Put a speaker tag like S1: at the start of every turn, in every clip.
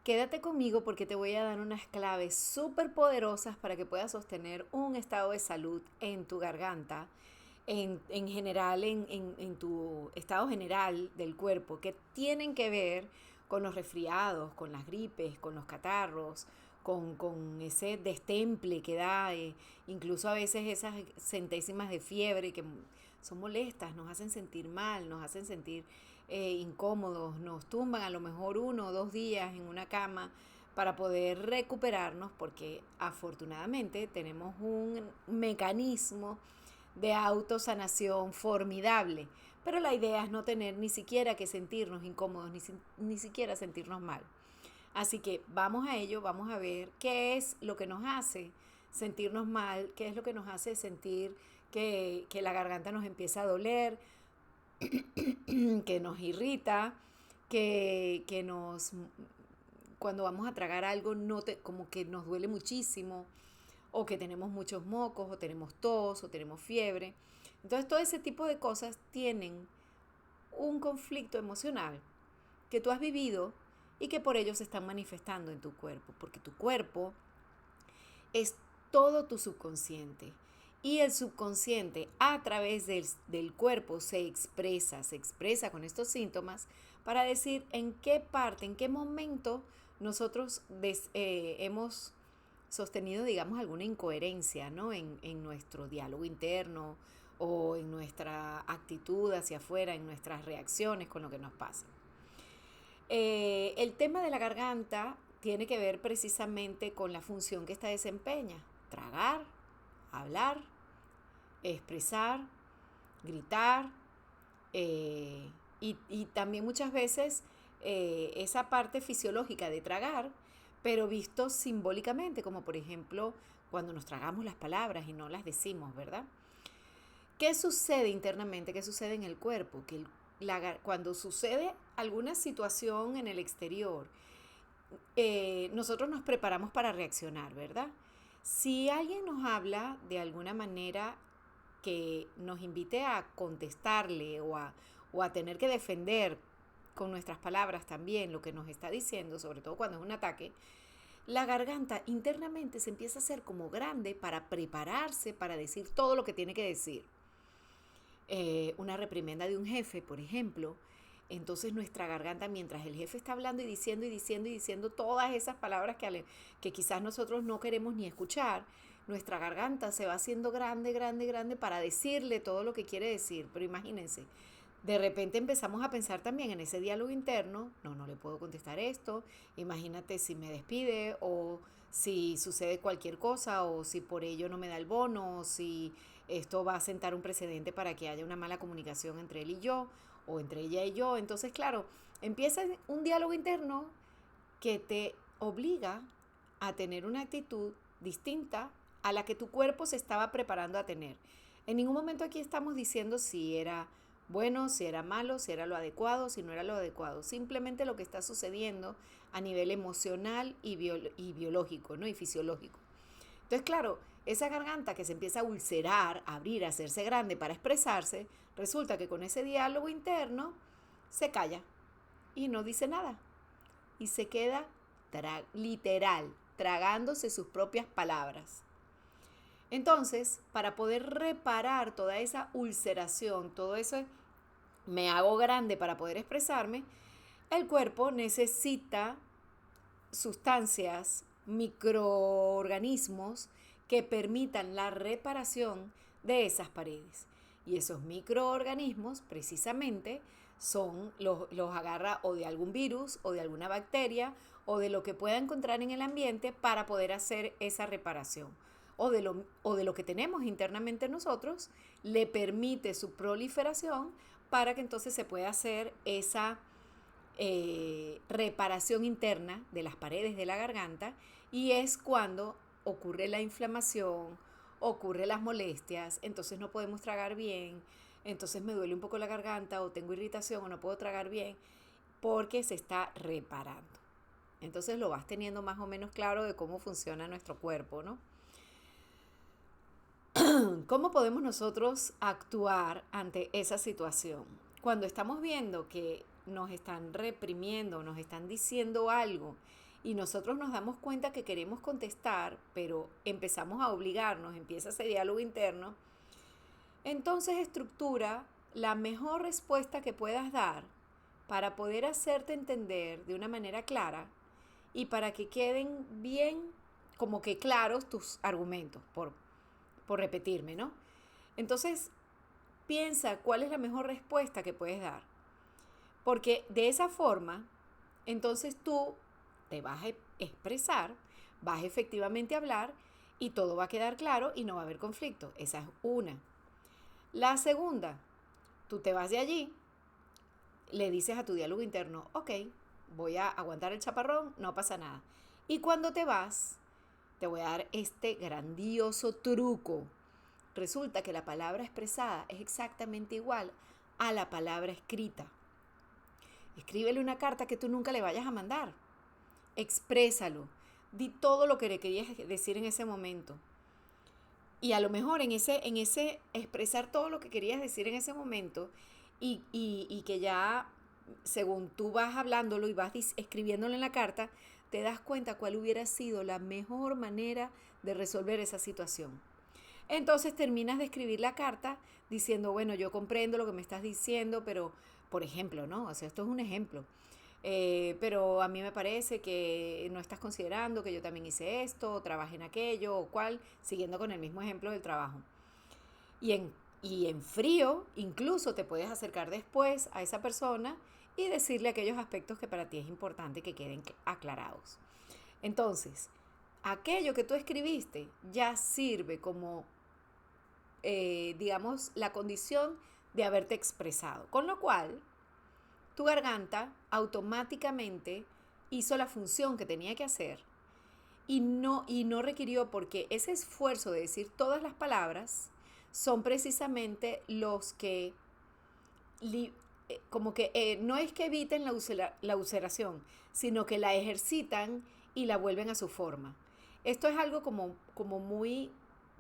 S1: Quédate conmigo porque te voy a dar unas claves súper poderosas para que puedas sostener un estado de salud en tu garganta, en general, en tu estado general del cuerpo, que tienen que ver con los resfriados, con las gripes, con los catarros, con ese destemple que da, incluso a veces esas centésimas de fiebre que son molestas, nos hacen sentir mal, nos hacen sentir incómodos, nos tumban a lo mejor 1 o 2 días en una cama para poder recuperarnos porque afortunadamente tenemos un mecanismo de autosanación formidable. Pero la idea es no tener ni siquiera que sentirnos incómodos, ni siquiera sentirnos mal. Así que vamos a ello, vamos a ver qué es lo que nos hace sentirnos mal, qué es lo que nos hace sentir que la garganta nos empieza a doler, que nos irrita, que nos, cuando vamos a tragar algo, como que nos duele muchísimo, o que tenemos muchos mocos, o tenemos tos, o tenemos fiebre. Entonces todo ese tipo de cosas tienen un conflicto emocional que tú has vivido y que por ello se están manifestando en tu cuerpo, porque tu cuerpo es todo tu subconsciente. Y el subconsciente a través del cuerpo se expresa con estos síntomas para decir en qué parte, en qué momento nosotros hemos sostenido, digamos, alguna incoherencia, ¿no? En nuestro diálogo interno o en nuestra actitud hacia afuera, en nuestras reacciones con lo que nos pasa. El tema de la garganta tiene que ver precisamente con la función que esta desempeña. Tragar, hablar, expresar, gritar y también muchas veces esa parte fisiológica de tragar, pero visto simbólicamente, como por ejemplo cuando nos tragamos las palabras y no las decimos, ¿verdad? ¿Qué sucede internamente? ¿Qué sucede en el cuerpo? Cuando sucede alguna situación en el exterior, nosotros nos preparamos para reaccionar, ¿verdad? Si alguien nos habla de alguna manera que nos invite a contestarle o a tener que defender con nuestras palabras también lo que nos está diciendo, sobre todo cuando es un ataque, la garganta internamente se empieza a hacer como grande para prepararse para decir todo lo que tiene que decir. Una reprimenda de un jefe, por ejemplo, entonces nuestra garganta, mientras el jefe está hablando y diciendo y diciendo y diciendo todas esas palabras que quizás nosotros no queremos ni escuchar, nuestra garganta se va haciendo grande, grande, grande para decirle todo lo que quiere decir. Pero imagínense, de repente empezamos a pensar también en ese diálogo interno, no, no le puedo contestar esto, imagínate si me despide o si sucede cualquier cosa o si por ello no me da el bono o si esto va a sentar un precedente para que haya una mala comunicación entre él y yo o entre ella y yo. Entonces, claro, empieza un diálogo interno que te obliga a tener una actitud distinta a la que tu cuerpo se estaba preparando a tener. En ningún momento aquí estamos diciendo si era bueno, si era malo, si era lo adecuado, si no era lo adecuado. Simplemente lo que está sucediendo a nivel emocional y biológico, ¿no? Y fisiológico. Entonces, claro, esa garganta que se empieza a ulcerar, a abrir, a hacerse grande para expresarse, resulta que con ese diálogo interno se calla y no dice nada. Y se queda literal, tragándose sus propias palabras. Entonces, para poder reparar toda esa ulceración, todo eso me hago grande para poder expresarme, el cuerpo necesita sustancias, microorganismos que permitan la reparación de esas paredes. Y esos microorganismos precisamente los agarra o de algún virus o de alguna bacteria o de lo que pueda encontrar en el ambiente para poder hacer esa reparación. O de lo que tenemos internamente nosotros, le permite su proliferación para que entonces se pueda hacer esa reparación interna de las paredes de la garganta y es cuando ocurre la inflamación, ocurre las molestias, entonces no podemos tragar bien, entonces me duele un poco la garganta o tengo irritación o no puedo tragar bien porque se está reparando. Entonces lo vas teniendo más o menos claro de cómo funciona nuestro cuerpo, ¿no? ¿Cómo podemos nosotros actuar ante esa situación? Cuando estamos viendo que nos están reprimiendo, nos están diciendo algo y nosotros nos damos cuenta que queremos contestar, pero empezamos a obligarnos, empieza ese diálogo interno, entonces estructura la mejor respuesta que puedas dar para poder hacerte entender de una manera clara y para que queden bien como que claros tus argumentos, por repetirme, ¿no? Entonces, piensa cuál es la mejor respuesta que puedes dar. Porque de esa forma, entonces tú te vas a expresar, vas efectivamente a hablar y todo va a quedar claro y no va a haber conflicto. Esa es una. La segunda, tú te vas de allí, le dices a tu diálogo interno, ok, voy a aguantar el chaparrón, no pasa nada. Y cuando te vas, te voy a dar este grandioso truco. Resulta que la palabra expresada es exactamente igual a la palabra escrita. Escríbele una carta que tú nunca le vayas a mandar. Exprésalo. Di todo lo que le querías decir en ese momento. Y a lo mejor en ese expresar todo lo que querías decir en ese momento y que ya según tú vas hablándolo y vas escribiéndolo en la carta, te das cuenta cuál hubiera sido la mejor manera de resolver esa situación. Entonces terminas de escribir la carta diciendo, bueno, yo comprendo lo que me estás diciendo, pero, por ejemplo, ¿no? O sea, esto es un ejemplo. Pero a mí me parece que no estás considerando que yo también hice esto, o trabajé en aquello, o cual, siguiendo con el mismo ejemplo del trabajo. Y en frío, incluso te puedes acercar después a esa persona y decirle aquellos aspectos que para ti es importante que queden aclarados. Entonces, aquello que tú escribiste ya sirve como, digamos, la condición de haberte expresado. Con lo cual, tu garganta automáticamente hizo la función que tenía que hacer y no requirió, porque ese esfuerzo de decir todas las palabras son precisamente los que como que no es que eviten la ulceración, sino que la ejercitan y la vuelven a su forma. Esto es algo como muy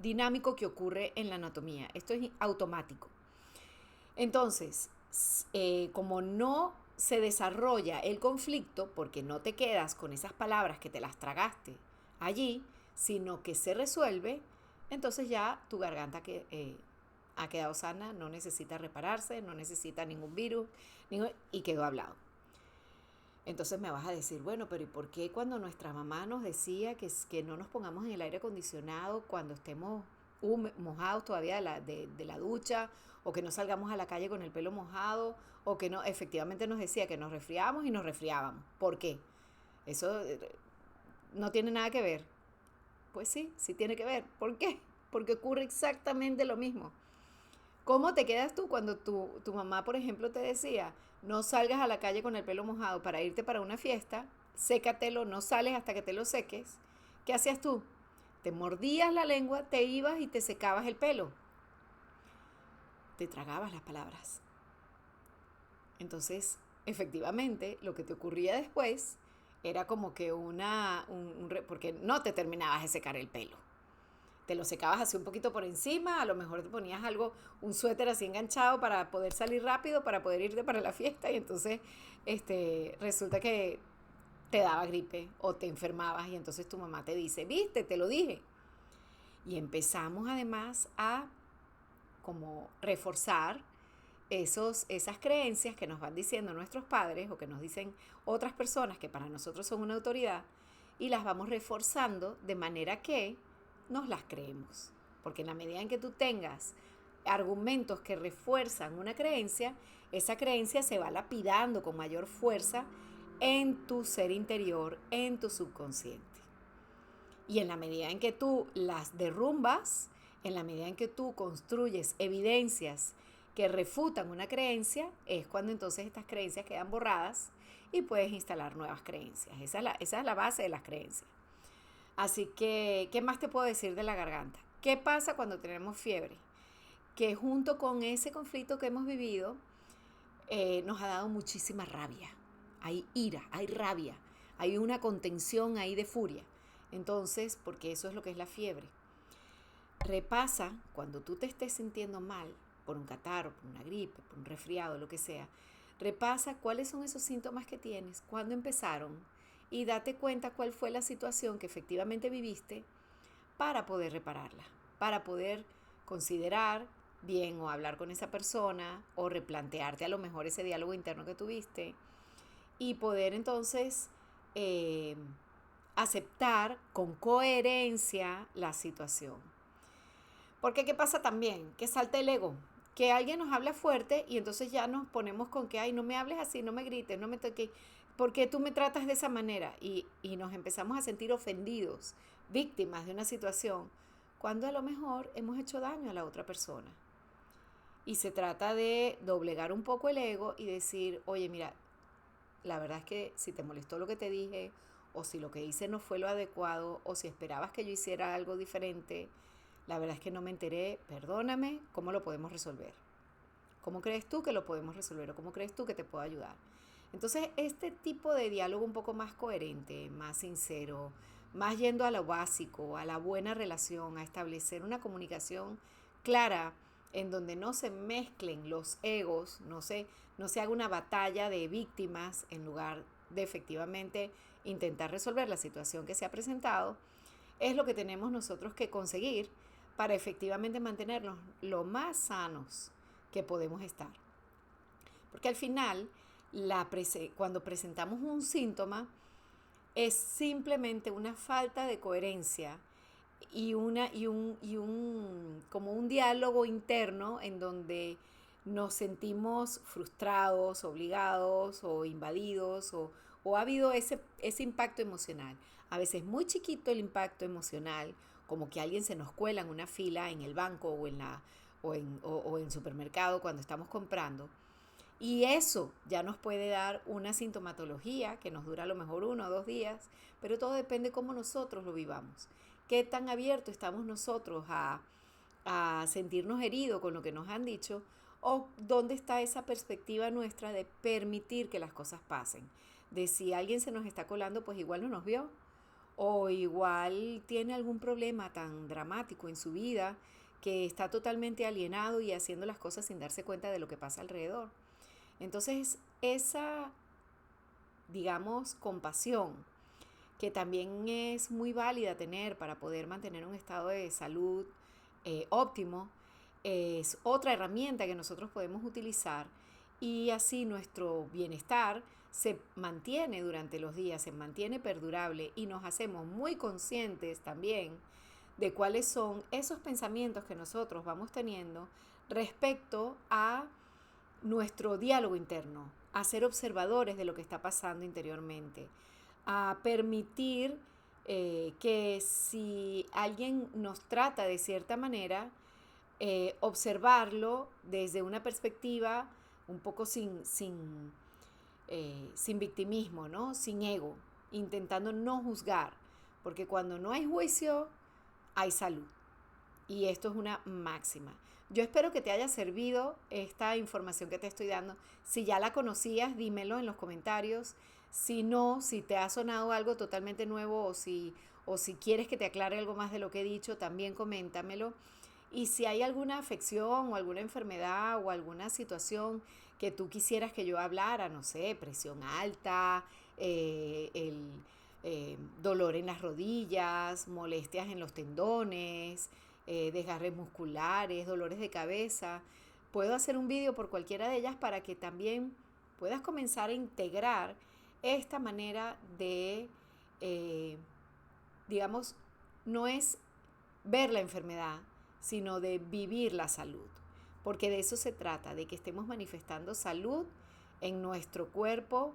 S1: dinámico que ocurre en la anatomía. Esto es automático. Entonces, como no se desarrolla el conflicto, porque no te quedas con esas palabras que te las tragaste allí, sino que se resuelve, entonces ya tu garganta ha quedado sana, no necesita repararse, no necesita ningún virus, y quedó hablado. Entonces me vas a decir, bueno, pero ¿y por qué cuando nuestra mamá nos decía que no nos pongamos en el aire acondicionado cuando estemos mojados todavía de la ducha, o que no salgamos a la calle con el pelo mojado, o que no, efectivamente nos decía que nos resfriábamos y nos resfriábamos? ¿Por qué? Eso no tiene nada que ver. Pues sí, sí tiene que ver. ¿Por qué? Porque ocurre exactamente lo mismo. ¿Cómo te quedas tú cuando tu mamá, por ejemplo, te decía, no salgas a la calle con el pelo mojado para irte para una fiesta, sécatelo, no sales hasta que te lo seques? ¿Qué hacías tú? Te mordías la lengua, te ibas y te secabas el pelo. Te tragabas las palabras. Entonces, efectivamente, lo que te ocurría después era como que porque no te terminabas de secar el pelo. Te lo secabas así un poquito por encima, a lo mejor te ponías algo, un suéter así enganchado para poder salir rápido, para poder irte para la fiesta, y entonces resulta que te daba gripe o te enfermabas y entonces tu mamá te dice, viste, te lo dije. Y empezamos además a como reforzar esas creencias que nos van diciendo nuestros padres o que nos dicen otras personas que para nosotros son una autoridad, y las vamos reforzando de manera que nos las creemos. Porque en la medida en que tú tengas argumentos que refuerzan una creencia, esa creencia se va lapidando con mayor fuerza en tu ser interior, en tu subconsciente. Y en la medida en que tú las derrumbas, en la medida en que tú construyes evidencias que refutan una creencia, es cuando entonces estas creencias quedan borradas y puedes instalar nuevas creencias. Esa es la base de las creencias. Así que, ¿qué más te puedo decir de la garganta? ¿Qué pasa cuando tenemos fiebre? Que junto con ese conflicto que hemos vivido, nos ha dado muchísima rabia. Hay ira, hay rabia, hay una contención ahí de furia. Entonces, porque eso es lo que es la fiebre. Repasa cuando tú te estés sintiendo mal por un catarro, por una gripe, por un resfriado, lo que sea. Repasa cuáles son esos síntomas que tienes, cuándo empezaron y date cuenta cuál fue la situación que efectivamente viviste para poder repararla, para poder considerar bien o hablar con esa persona o replantearte a lo mejor ese diálogo interno que tuviste y poder entonces eh, aceptar con coherencia la situación. Porque ¿qué pasa también? Que salta el ego. Que alguien nos habla fuerte y entonces ya nos ponemos con que, ay, no me hables así, no me grites, no me toques, ¿por qué tú me tratas de esa manera? Y nos empezamos a sentir ofendidos, víctimas de una situación, cuando a lo mejor hemos hecho daño a la otra persona. Y se trata de doblegar un poco el ego y decir, oye, mira, la verdad es que si te molestó lo que te dije, o si lo que hice no fue lo adecuado, o si esperabas que yo hiciera algo diferente, la verdad es que no me enteré, perdóname, ¿cómo lo podemos resolver? ¿Cómo crees tú que lo podemos resolver o cómo crees tú que te puedo ayudar? Entonces, este tipo de diálogo un poco más coherente, más sincero, más yendo a lo básico, a la buena relación, a establecer una comunicación clara en donde no se mezclen los egos, no se haga una batalla de víctimas en lugar de efectivamente intentar resolver la situación que se ha presentado, es lo que tenemos nosotros que conseguir para efectivamente mantenernos lo más sanos que podemos estar. Porque al final, cuando presentamos un síntoma, es simplemente una falta de coherencia como un diálogo interno en donde nos sentimos frustrados, obligados o invadidos o ha habido ese impacto emocional. A veces muy chiquito el impacto emocional, como que alguien se nos cuela en una fila en el banco o en supermercado cuando estamos comprando. Y eso ya nos puede dar una sintomatología que nos dura a lo mejor 1 o 2 días, pero todo depende de cómo nosotros lo vivamos. Qué tan abiertos estamos nosotros a sentirnos heridos con lo que nos han dicho o dónde está esa perspectiva nuestra de permitir que las cosas pasen. De si alguien se nos está colando, pues igual no nos vio o igual tiene algún problema tan dramático en su vida que está totalmente alienado y haciendo las cosas sin darse cuenta de lo que pasa alrededor. Entonces, esa, digamos, compasión, que también es muy válida tener para poder mantener un estado de salud óptimo, es otra herramienta que nosotros podemos utilizar y así nuestro bienestar se mantiene durante los días, se mantiene perdurable y nos hacemos muy conscientes también de cuáles son esos pensamientos que nosotros vamos teniendo respecto a nuestro diálogo interno, a ser observadores de lo que está pasando interiormente, a permitir que si alguien nos trata de cierta manera, observarlo desde una perspectiva un poco sin victimismo, ¿no? Sin ego, intentando no juzgar, porque cuando no hay juicio, hay salud. Y esto es una máxima. Yo espero que te haya servido esta información que te estoy dando. Si ya la conocías, dímelo en los comentarios. Si no, si te ha sonado algo totalmente nuevo o si quieres que te aclare algo más de lo que he dicho, también coméntamelo. Y si hay alguna afección o alguna enfermedad o alguna situación que tú quisieras que yo hablara, no sé, presión alta, dolor en las rodillas, molestias en los tendones, desgarres musculares, dolores de cabeza, puedo hacer un vídeo por cualquiera de ellas para que también puedas comenzar a integrar esta manera de, eh, digamos, no es ver la enfermedad, sino de vivir la salud. Porque de eso se trata, de que estemos manifestando salud en nuestro cuerpo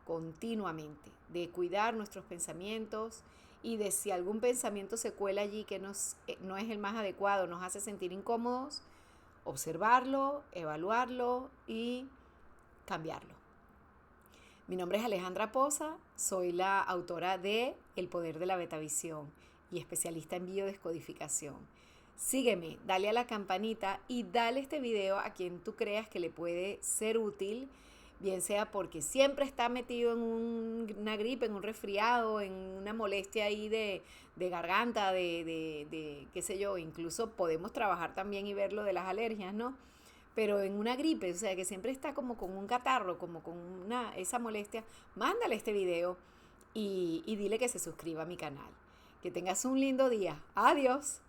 S1: continuamente, de cuidar nuestros pensamientos y de si algún pensamiento se cuela allí que no es el más adecuado, nos hace sentir incómodos, observarlo, evaluarlo y cambiarlo. Mi nombre es Alejandra Poza, soy la autora de El Poder de la Betavisión y especialista en biodescodificación. Sígueme, dale a la campanita y dale este video a quien tú creas que le puede ser útil, bien sea porque siempre está metido en una gripe, en un resfriado, en una molestia ahí de garganta, qué sé yo, incluso podemos trabajar también y ver lo de las alergias, ¿no? Pero en una gripe, o sea, que siempre está como con un catarro, como con esa molestia, mándale este video y dile que se suscriba a mi canal. Que tengas un lindo día. Adiós.